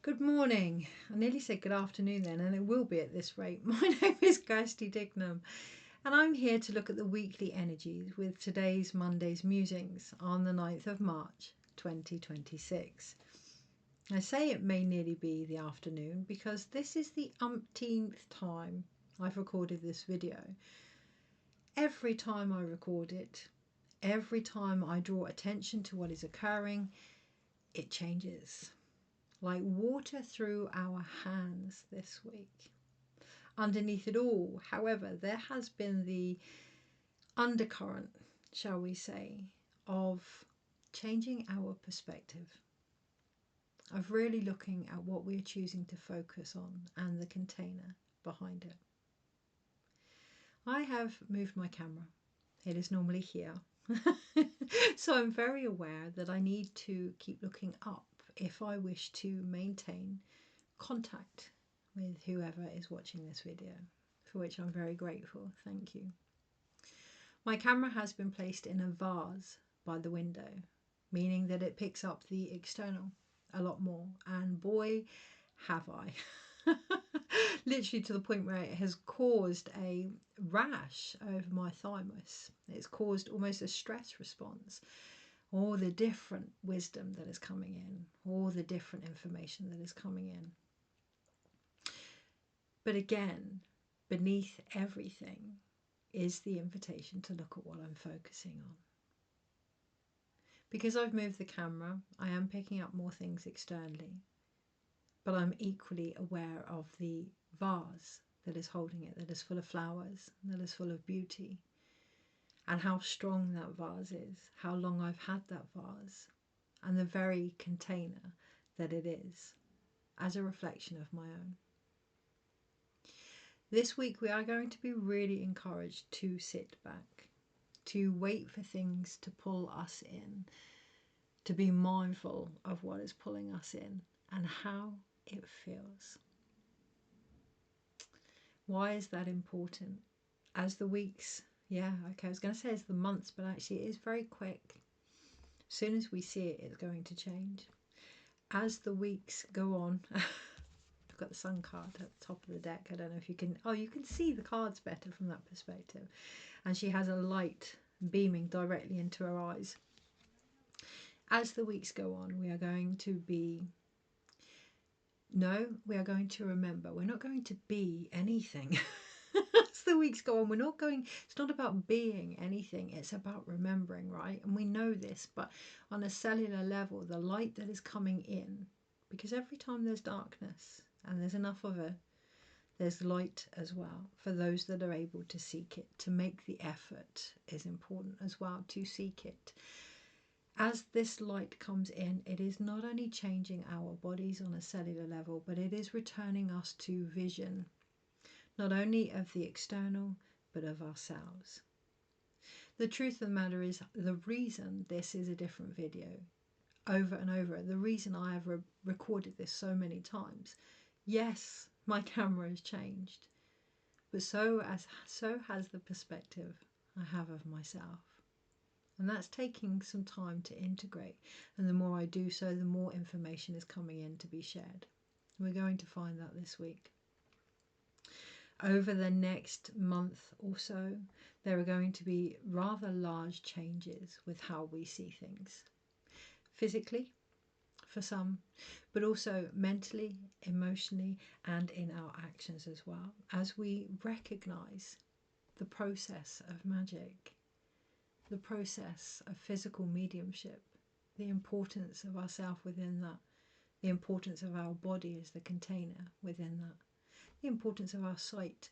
Good morning. I nearly said good afternoon then, and it will be at this rate. My name is Kirsty Dignam, and I'm here to look at the weekly energies with today's Monday's Musings on the 9th of March 2026. I say it may nearly be the afternoon because this is the umpteenth time I've recorded this video. Every time I record it, every time I draw attention to what is occurring, it changes. Like water through our hands this week. Underneath it all, however, there has been the undercurrent, shall we say, of changing our perspective, of really looking at what we're choosing to focus on and the container behind it. I have moved my camera. It is normally here. So I'm very aware that I need to keep looking up if I wish to maintain contact with whoever is watching this video, for which I'm very grateful. Thank you. My camera has been placed in a vase by the window, meaning that it picks up the external a lot more, and boy have I. Literally to the point where it has caused a rash over my thymus. It's caused almost a stress response. All the different wisdom that is coming in, all the different information that is coming in. But again, beneath everything is the invitation to look at what I'm focusing on. Because I've moved the camera, I am picking up more things externally, but I'm equally aware of the vase that is holding it, that is full of flowers, that is full of beauty. And how strong that vase is, how long I've had that vase, and the very container that it is, as a reflection of my own. This week we are going to be really encouraged to sit back, to wait for things to pull us in, to be mindful of what is pulling us in and how it feels. Why is that important? As the weeks, I was going to say it's the months, but actually it is very quick. As soon as we see it, it's going to change. As the weeks go on, I've got the sun card at the top of the deck. I don't know if you can, you can see the cards better from that perspective. And she has a light beaming directly into her eyes. As the weeks go on, we are going to remember, we're not going to be anything. As the weeks go on, it's not about being anything, it's about remembering, right? And we know this, but on a cellular level, the light that is coming in, because every time there's darkness, and there's enough of it, there's light as well, for those that are able to seek it. To make the effort is important as well, to seek it. As this light comes in, it is not only changing our bodies on a cellular level, but it is returning us to vision, not only of the external, but of ourselves. The truth of the matter is, the reason this is a different video over and over, the reason I have recorded this so many times, yes, my camera has changed, but so has the perspective I have of myself. And that's taking some time to integrate. And the more I do so, the more information is coming in to be shared. We're going to find that this week. Over the next month or so, there are going to be rather large changes with how we see things. Physically, for some, but also mentally, emotionally, and in our actions as well, as we recognize the process of magic, the process of physical mediumship, the importance of ourself within that, the importance of our body as the container within that, the importance of our sight,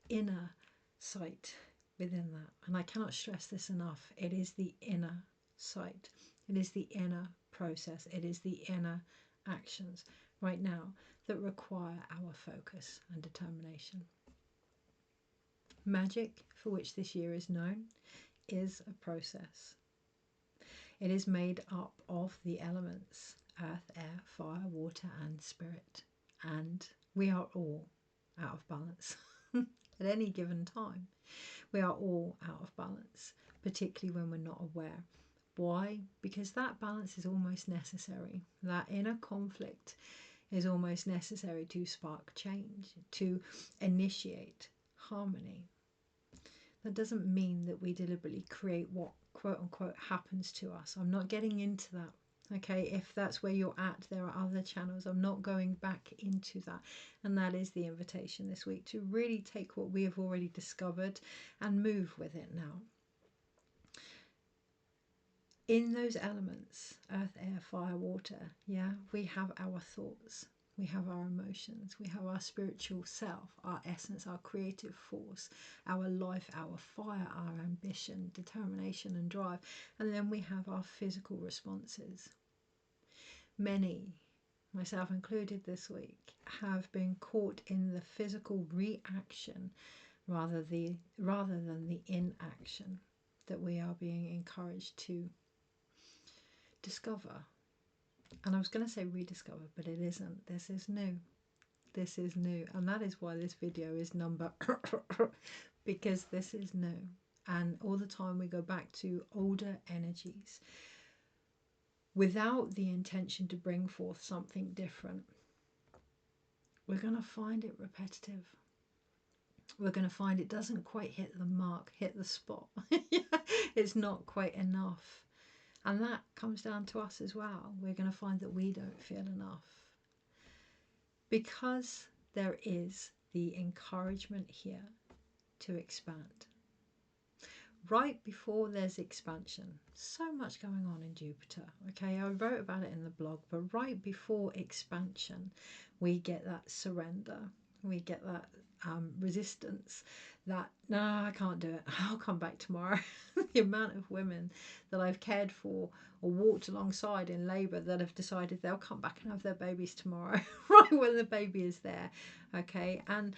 inner sight within that. And I cannot stress this enough. It is the inner sight. It is the inner process. It is the inner actions right now that require our focus and determination. Magic, for which this year is known, is a process. It is made up of the elements earth, air, fire, water and spirit, and we are all out of balance at any given time. We are all out of balance, particularly when we're not aware. Why? Because that balance is almost necessary. That inner conflict is almost necessary to spark change, to initiate harmony. That doesn't mean that we deliberately create what quote unquote happens to us. I'm not getting into that. Okay, if that's where you're at, there are other channels. I'm not going back into that. And that is the invitation this week, to really take what we have already discovered and move with it now. In those elements, earth, air, fire, water, yeah, we have our thoughts, we have our emotions, we have our spiritual self, our essence, our creative force, our life, our fire, our ambition, determination and drive. And then we have our physical responses. Many, myself included this week, have been caught in the physical reaction rather than the inaction that we are being encouraged to discover. And I was going to say rediscover, but it isn't. This is new. This is new. And that is why this video is number because this is new. And all the time we go back to older energies without the intention to bring forth something different. We're going to find it repetitive. We're going to find it doesn't quite hit the mark, hit the spot. It's not quite enough. And that comes down to us as well. We're going to find that we don't feel enough. Because there is the encouragement here to expand. Right before there's expansion, so much going on in Jupiter. Okay, I wrote about it in the blog, but right before expansion, we get that surrender. We get that resistance, that, no, I can't do it, I'll come back tomorrow. The amount of women that I've cared for or walked alongside in labour that have decided they'll come back and have their babies tomorrow, right when the baby is there. Okay, and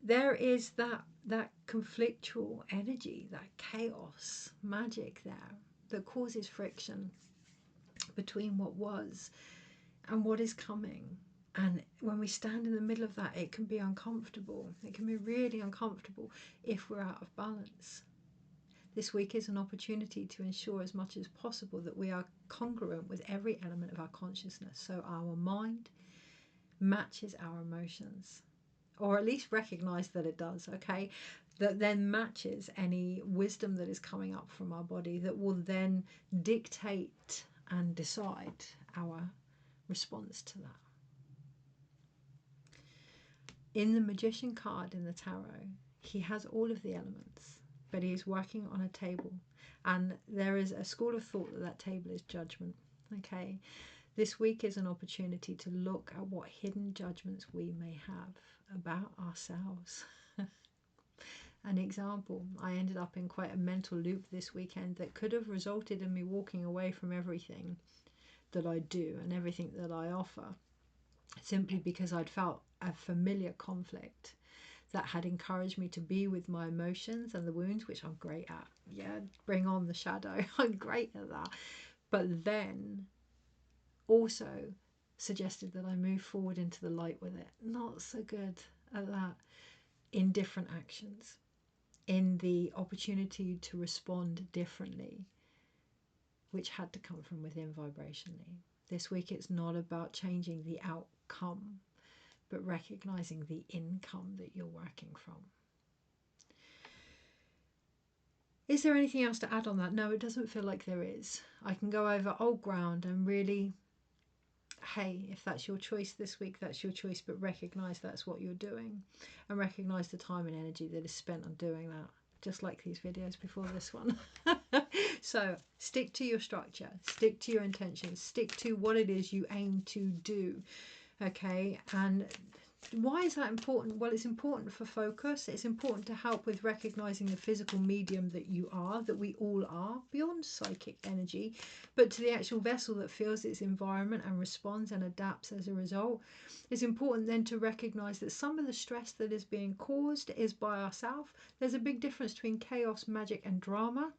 there is that conflictual energy, that chaos magic there that causes friction between what was and what is coming. And when we stand in the middle of that, it can be uncomfortable. It can be really uncomfortable if we're out of balance. This week is an opportunity to ensure as much as possible that we are congruent with every element of our consciousness. So our mind matches our emotions, or at least recognize that it does, okay? That then matches any wisdom that is coming up from our body, that will then dictate and decide our response to that. In the Magician card in the Tarot, he has all of the elements, but he is working on a table. And there is a school of thought that table is judgment, okay? This week is an opportunity to look at what hidden judgments we may have about ourselves. An example, I ended up in quite a mental loop this weekend that could have resulted in me walking away from everything that I do and everything that I offer, simply because I'd felt a familiar conflict that had encouraged me to be with my emotions and the wounds, which I'm great at. Yeah, bring on the shadow. I'm great at that. But then also suggested that I move forward into the light with it. Not so good at that in different actions, in the opportunity to respond differently, which had to come from within vibrationally. This week it's not about changing the outcome, but recognizing the income that you're working from. Is there anything else to add on that? No, it doesn't feel like there is. I can go over old ground and really, hey, if that's your choice this week, that's your choice, but recognize that's what you're doing and recognize the time and energy that is spent on doing that, just like these videos before this one. So stick to your structure, stick to your intentions, stick to what it is you aim to do. Okay, and why is that important? Well, it's important for focus. It's important to help with recognizing the physical medium that you are, that we all are, beyond psychic energy, but to the actual vessel that feels its environment and responds and adapts as a result. It's important then to recognize that some of the stress that is being caused is by ourselves. There's a big difference between chaos, magic and drama.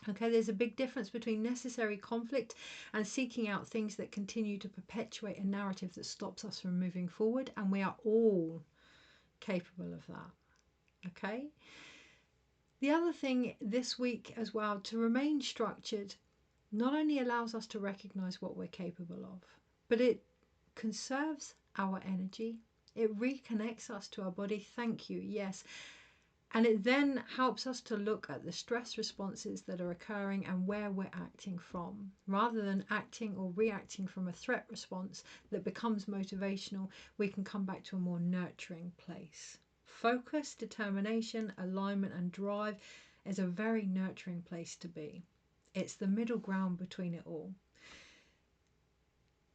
Okay, there's a big difference between necessary conflict and seeking out things that continue to perpetuate a narrative that stops us from moving forward, and we are all capable of that. Okay, the other thing this week as well, to remain structured not only allows us to recognize what we're capable of, but it conserves our energy. It reconnects us to our body. Thank you. Yes. And it then helps us to look at the stress responses that are occurring and where we're acting from. Rather than acting or reacting from a threat response that becomes motivational, we can come back to a more nurturing place. Focus, determination, alignment and drive is a very nurturing place to be. It's the middle ground between it all.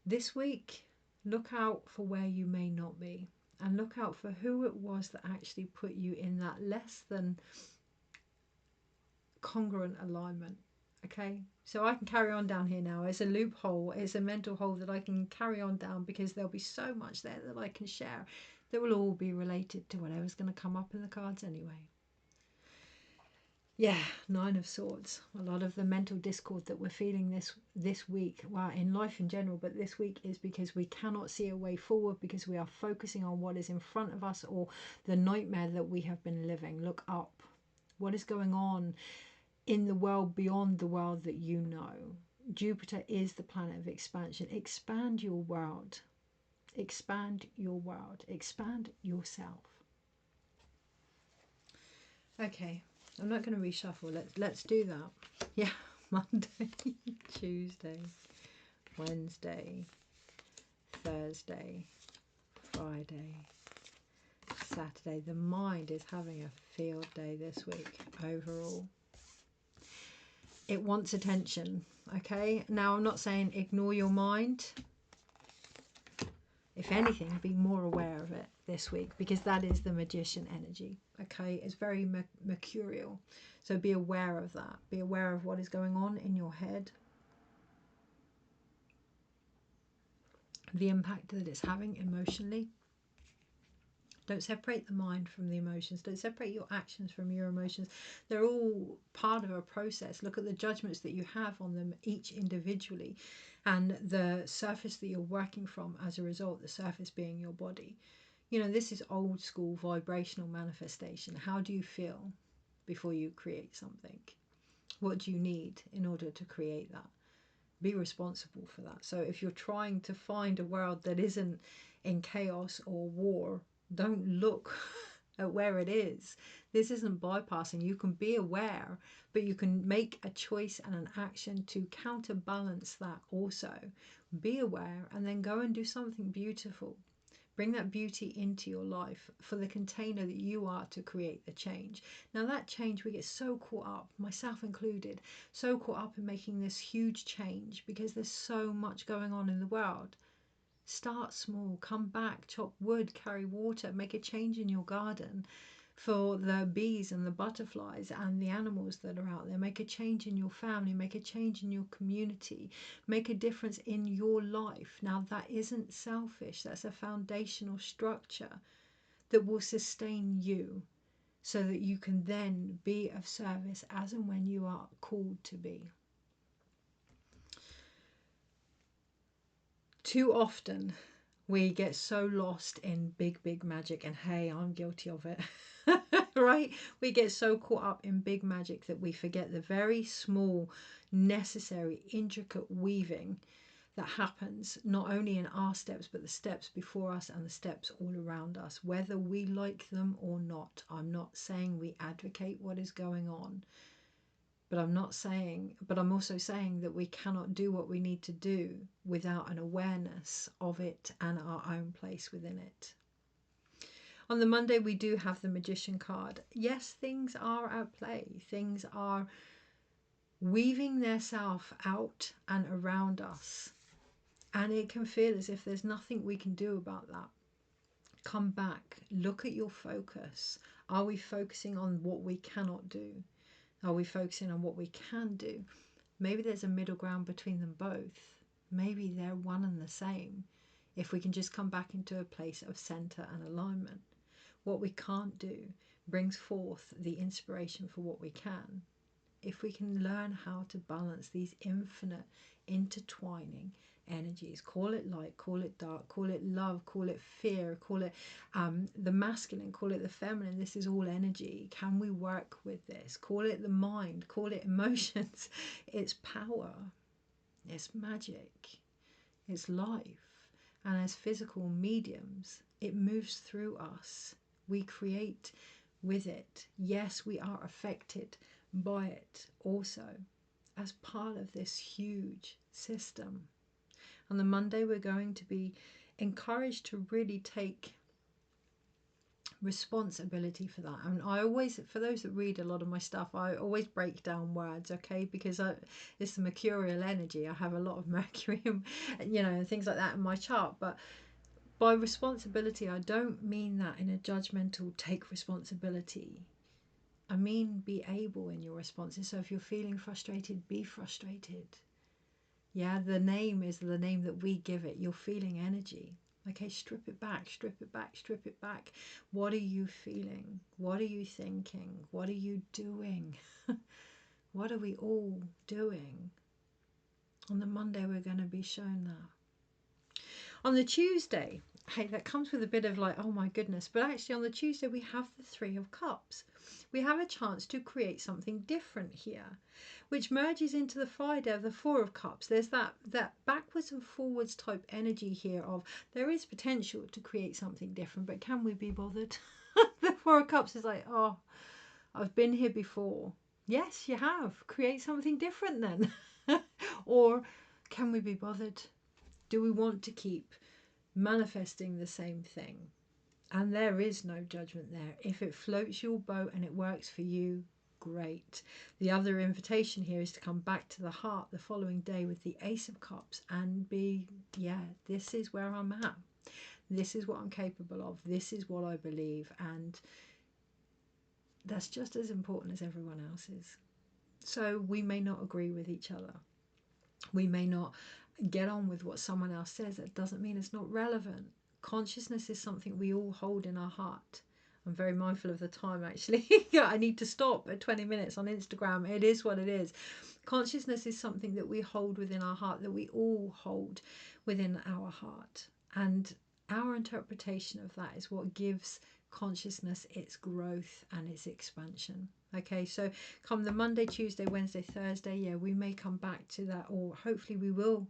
This week, look out for where you may not be. And look out for who it was that actually put you in that less than congruent alignment. Okay, so I can carry on down here now. It's a loophole, it's a mental hole that I can carry on down, because there'll be so much there that I can share that will all be related to whatever's going to come up in the cards anyway. Yeah, Nine of Swords. A lot of the mental discord that we're feeling this week, well, in life in general, but this week is because we cannot see a way forward, because we are focusing on what is in front of us or the nightmare that we have been living. Look up. What is going on in the world beyond the world that you know? Jupiter is the planet of expansion. Expand your world. Expand your world. Expand yourself. Okay. I'm not going to reshuffle. Let's do that. Yeah, Monday, Tuesday, Wednesday, Thursday, Friday, Saturday. The mind is having a field day this week overall. It wants attention, okay? Now, I'm not saying ignore your mind. If anything, be more aware of it this week, because that is the magician energy, okay? It's very mercurial. So be aware of that. Be aware of what is going on in your head. The impact that it's having emotionally. Don't separate the mind from the emotions. Don't separate your actions from your emotions. They're all part of a process. Look at the judgments that you have on them, each individually, and the surface that you're working from as a result, the surface being your body. You know, this is old school vibrational manifestation. How do you feel before you create something? What do you need in order to create that? Be responsible for that. So if you're trying to find a world that isn't in chaos or war, don't look at where it is. This isn't bypassing. You can be aware, but you can make a choice and an action to counterbalance that also. Be aware and then go and do something beautiful. Bring that beauty into your life for the container that you are to create the change. Now that change, we get so caught up, myself included, so caught up in making this huge change because there's so much going on in the world. Start small, come back, chop wood, carry water, make a change in your garden for the bees and the butterflies and the animals that are out there. Make a change in your family, make a change in your community, make a difference in your life. Now that isn't selfish, that's a foundational structure that will sustain you so that you can then be of service as and when you are called to be. Too often we get so lost in big magic, and hey, I'm guilty of it. Right? We get so caught up in big magic that we forget the very small, necessary, intricate weaving that happens not only in our steps, but the steps before us and the steps all around us, whether we like them or not. I'm not saying we advocate what is going on, but I'm also saying that we cannot do what we need to do without an awareness of it and our own place within it. On the Monday, we do have the Magician card. Yes, things are at play. Things are weaving themselves out and around us. And it can feel as if there's nothing we can do about that. Come back. Look at your focus. Are we focusing on what we cannot do? Are we focusing on what we can do? Maybe there's a middle ground between them both. Maybe they're one and the same. If we can just come back into a place of center and alignment. What we can't do brings forth the inspiration for what we can. If we can learn how to balance these infinite intertwining energies, call it light, call it dark, call it love, call it fear, call it the masculine, call it the feminine, this is all energy. Can we work with this? Call it the mind, call it emotions. It's power, it's magic, it's life. And as physical mediums, it moves through us. We create with it. Yes, we are affected by it also as part of this huge system. On the Monday, we're going to be encouraged to really take responsibility for that. And I always, for those that read a lot of my stuff, I always break down words, okay, because it's the mercurial energy. I have a lot of Mercury and, and things like that in my chart. But by responsibility, I don't mean that in a judgmental take responsibility. I mean be able in your responses. So if you're feeling frustrated, be frustrated. Yeah, the name is the name that we give it. You're feeling energy. Okay, strip it back, strip it back, strip it back. What are you feeling? What are you thinking? What are you doing? What are we all doing? On the Monday, we're going to be shown that. On the Tuesday, hey, that comes with a bit of like, oh my goodness. But actually on the Tuesday, we have the Three of Cups. We have a chance to create something different here, which merges into the Friday of the Four of Cups. There's that backwards and forwards type energy here of there is potential to create something different, but can we be bothered? The Four of Cups is like, oh, I've been here before. Yes, you have. Create something different then. Or can we be bothered? Do we want to keep manifesting the same thing? And there is no judgment there. If it floats your boat and it works for you, great. The other invitation here is to come back to the heart the following day with the Ace of Cups and be, yeah, this is where I'm at. This is what I'm capable of. This is what I believe. And that's just as important as everyone else's. So we may not agree with each other. We may not get on with what someone else says. That doesn't mean it's not relevant. Consciousness is something we all hold in our heart. I'm very mindful of the time actually. Yeah, I need to stop at 20 minutes on Instagram. It is what it is. Consciousness is something that we hold within our heart, that we all hold within our heart. And our interpretation of that is what gives consciousness its growth and its expansion. Okay, so come the Monday, Tuesday, Wednesday, Thursday, yeah, we may come back to that, or hopefully we will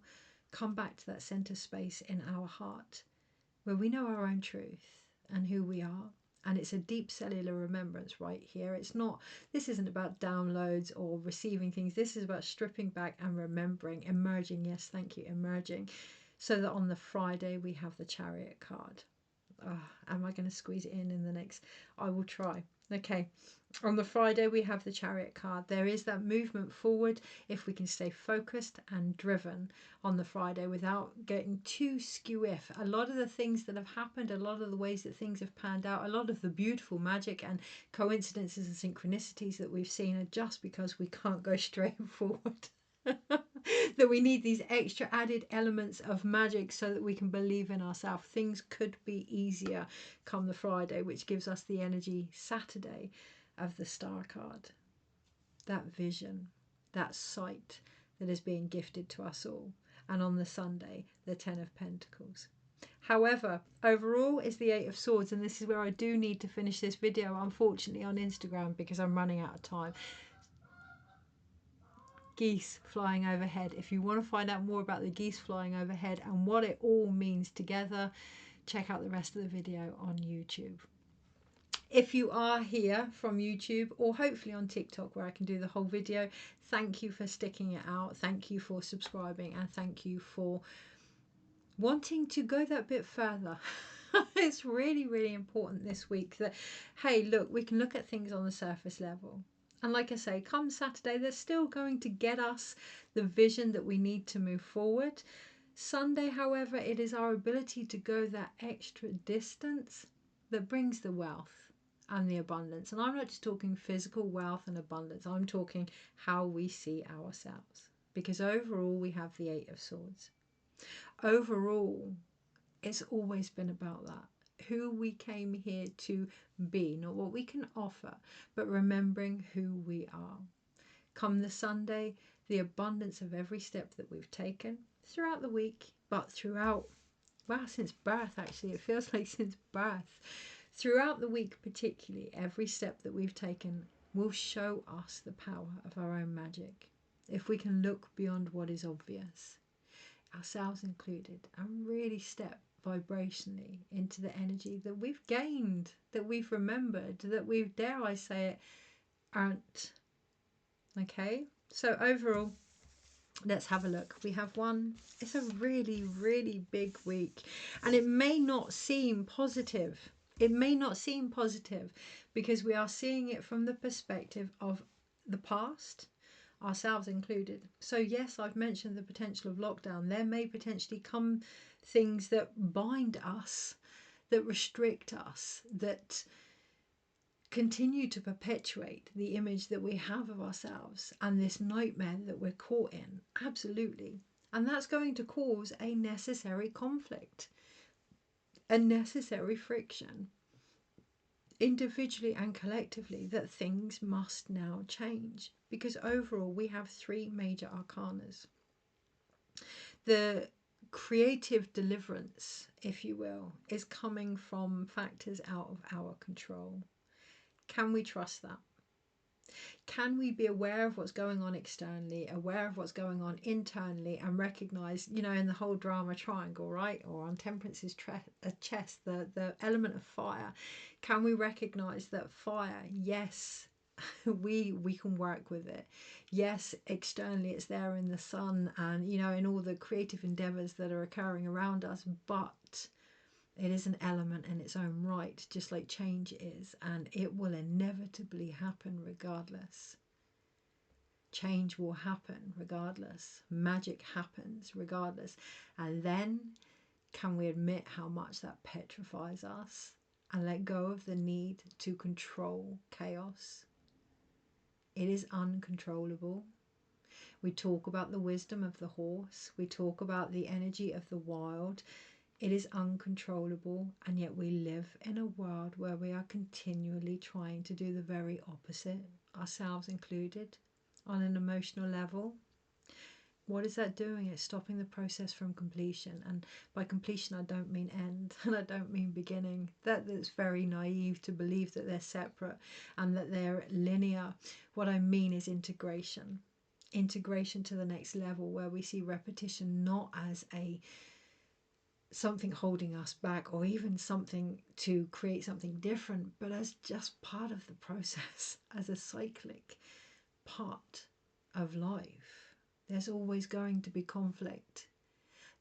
come back to that center space in our heart where we know our own truth and who we are. And it's a deep cellular remembrance right here. It's not, this isn't about downloads or receiving things. This is about stripping back and remembering, emerging. Yes, thank you, emerging. So that on the Friday we have the Chariot card. Oh, am I going to squeeze it in the next? I will try. Okay. On the Friday, we have the Chariot card. There is that movement forward if we can stay focused and driven on the Friday without getting too skew-if. A lot of the things that have happened, a lot of the ways that things have panned out, a lot of the beautiful magic and coincidences and synchronicities that we've seen are just because we can't go straight forward. That we need these extra added elements of magic so that we can believe in ourselves. Things could be easier come the Friday, which gives us the energy Saturday of the Star card. That vision, that sight that is being gifted to us all. And on the Sunday, the Ten of Pentacles. However, overall is the Eight of Swords, and this is where I do need to finish this video, unfortunately, on Instagram because I'm running out of time. Geese flying overhead. If you want to find out more about the geese flying overhead and what it all means together, check out the rest of the video on YouTube. If you are here from YouTube or hopefully on TikTok where I can do the whole video, thank you for sticking it out. Thank you for subscribing and thank you for wanting to go that bit further. It's really, really important this week that, hey, look, we can look at things on the surface level. And like I say, come Saturday, they're still going to get us the vision that we need to move forward. Sunday, however, it is our ability to go that extra distance that brings the wealth and the abundance. And I'm not just talking physical wealth and abundance. I'm talking how we see ourselves. Because overall, we have the Eight of Swords. Overall, it's always been about that. Who we came here to be, not what we can offer, but remembering who we are. Come the Sunday, the abundance of every step that we've taken throughout the week, but throughout, wow, since birth actually, it feels like since birth. Throughout the week particularly, every step that we've taken will show us the power of our own magic. If we can look beyond what is obvious, ourselves included, and really step vibrationally into the energy that we've gained, that we've remembered, that we've, dare I say it, earned. Okay, so overall, let's have a look. We have one. It's a really, really big week, and it may not seem positive. It may not seem positive because we are seeing it from the perspective of the past, ourselves included. So yes, I've mentioned the potential of lockdown. There may potentially come things that bind us, that restrict us, that continue to perpetuate the image that we have of ourselves and this nightmare that we're caught in. Absolutely. And that's going to cause a necessary conflict, a necessary friction, individually and collectively, that things must now change. Because overall, we have three major arcanas. The creative deliverance, if you will, is coming from factors out of our control. Can we trust that? Can we be aware of what's going on externally, aware of what's going on internally, and recognize, you know, in the whole drama triangle, right, or on Temperance's chest, the element of fire, can we recognize that fire, yes, we can work with it. Yes, externally it's there in the sun and, you know, in all the creative endeavors that are occurring around us, but it is an element in its own right, just like change is, and it will inevitably happen regardless. Change will happen regardless. Magic happens regardless. And then can we admit how much that petrifies us and let go of the need to control chaos? It is uncontrollable. We talk about the wisdom of the horse. We talk about the energy of the wild. It is uncontrollable, and yet we live in a world where we are continually trying to do the very opposite, ourselves included, on an emotional level. What is that doing? It's stopping the process from completion. And by completion, I don't mean end, and I don't mean beginning. That's very naive to believe that they're separate and that they're linear. What I mean is integration. Integration to the next level, where we see repetition not as something holding us back or even something to create something different, but as just part of the process, as a cyclic part of life. There's always going to be conflict.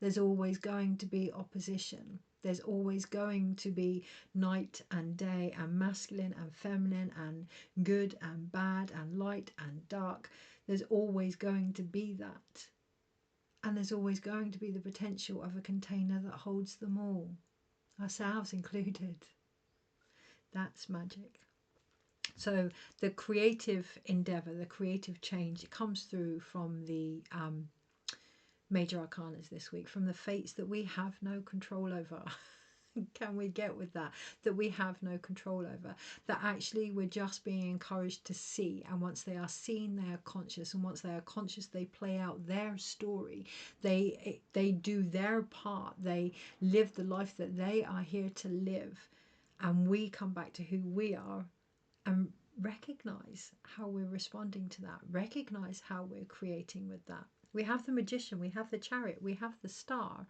There's always going to be opposition. There's always going to be night and day, and masculine and feminine, and good and bad, and light and dark. There's always going to be that. And there's always going to be the potential of a container that holds them all, ourselves included. That's magic. So the creative endeavour, the creative change, it comes through from the major arcanas this week, from the fates that we have no control over. Can we get with that? That we have no control over. That actually we're just being encouraged to see. And once they are seen, they are conscious. And once they are conscious, they play out their story. They do their part. They live the life that they are here to live. And we come back to who we are and recognize how we're responding to that. Recognize how we're creating with that. We have the Magician. We have the Chariot. We have the Star.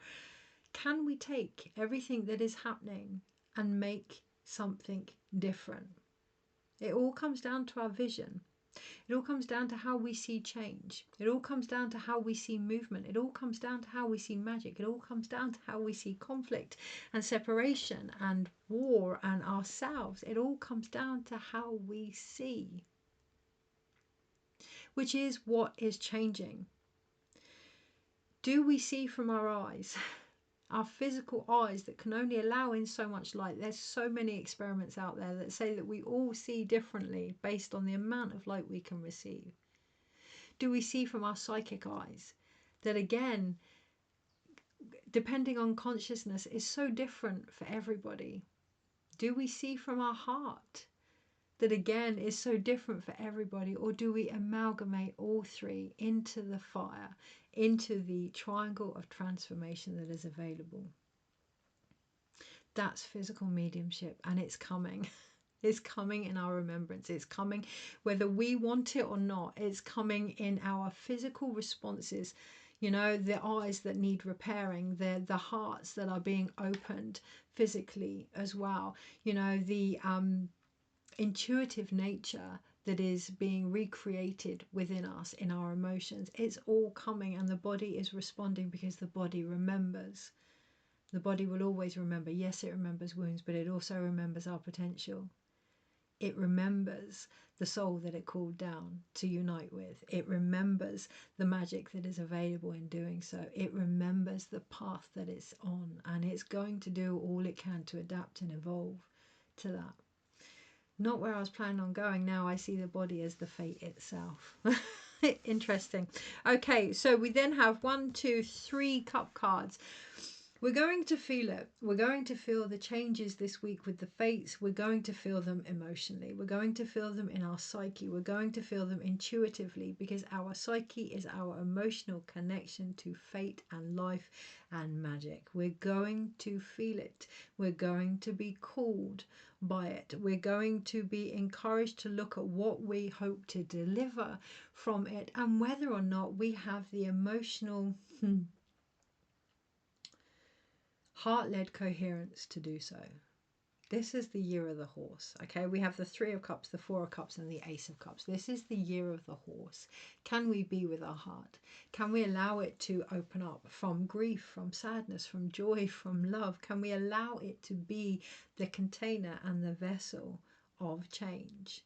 Can we take everything that is happening and make something different? It all comes down to our vision. It all comes down to how we see change. It all comes down to how we see movement. It all comes down to how we see magic. It all comes down to how we see conflict and separation and war and ourselves. It all comes down to how we see, which is what is changing. Do we see from our eyes? Our physical eyes that can only allow in so much light. There's so many experiments out there that say that we all see differently based on the amount of light we can receive. Do we see from our psychic eyes that, again, depending on consciousness, is so different for everybody? Do we see from our heart that, again, is so different for everybody? Or do we amalgamate all three into the fire, into the triangle of transformation that is available? That's physical mediumship, and it's coming. It's coming in our remembrance. It's coming whether we want it or not. It's coming in our physical responses, You know, the eyes that need repairing, the hearts that are being opened physically as well. You know, the intuitive nature that is being recreated within us in our emotions. It's all coming, and the body is responding because the body remembers. The body will always remember. Yes, it remembers wounds, but it also remembers our potential. It remembers the soul that it called down to unite with. It remembers the magic that is available in doing so. It remembers the path that it's on, and it's going to do all it can to adapt and evolve to that. Not where I was planning on going. Now I see the body as the fate itself. Interesting. Okay, so we then have 1, 2, 3 cup cards. We're going to feel it. We're going to feel the changes this week with the fates. We're going to feel them emotionally. We're going to feel them in our psyche. We're going to feel them intuitively, because our psyche is our emotional connection to fate and life and magic. We're going to feel it. We're going to be called by it. We're going to be encouraged to look at what we hope to deliver from it, and whether or not we have the emotional heart-led coherence to do so. This is the year of the horse. Okay, we have the 3 of cups, the 4 of cups, and the ace of cups. This is the year of the horse. Can we be with our heart? Can we allow it to open up from grief, from sadness, from joy, from love? Can we allow it to be the container and the vessel of change?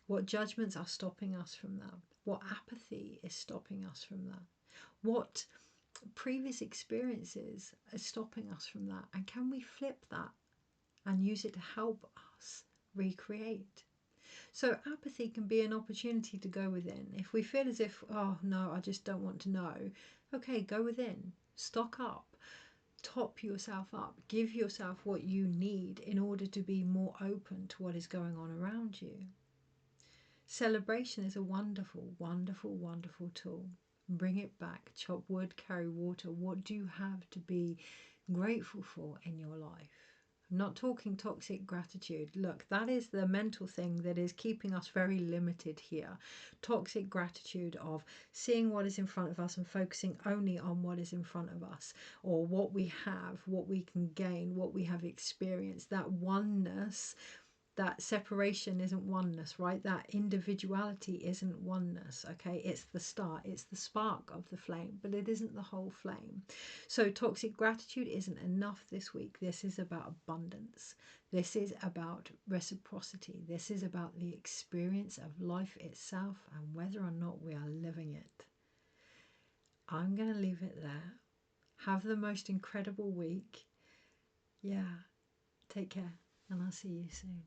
What judgments are stopping us from that? What apathy is stopping us from that? What previous experiences are stopping us from that? And can we flip that and use it to help us recreate? So apathy can be an opportunity to go within. If we feel as if, oh no, I just don't want to know, okay, go within, stock up, top yourself up, give yourself what you need in order to be more open to what is going on around you. Celebration is a wonderful, wonderful, wonderful tool. Bring it back, chop wood, carry water. What do you have to be grateful for in your life? I'm not talking toxic gratitude. Look, that is the mental thing that is keeping us very limited here. Toxic gratitude of seeing what is in front of us and focusing only on what is in front of us, or what we have, what we can gain, what we have experienced. That oneness, that separation isn't oneness, right? That individuality isn't oneness, okay? It's the start, it's the spark of the flame, but it isn't the whole flame. So toxic gratitude isn't enough this week. This is about abundance. This is about reciprocity. This is about the experience of life itself and whether or not we are living it. I'm going to leave it there. Have the most incredible week. Yeah, take care, and I'll see you soon.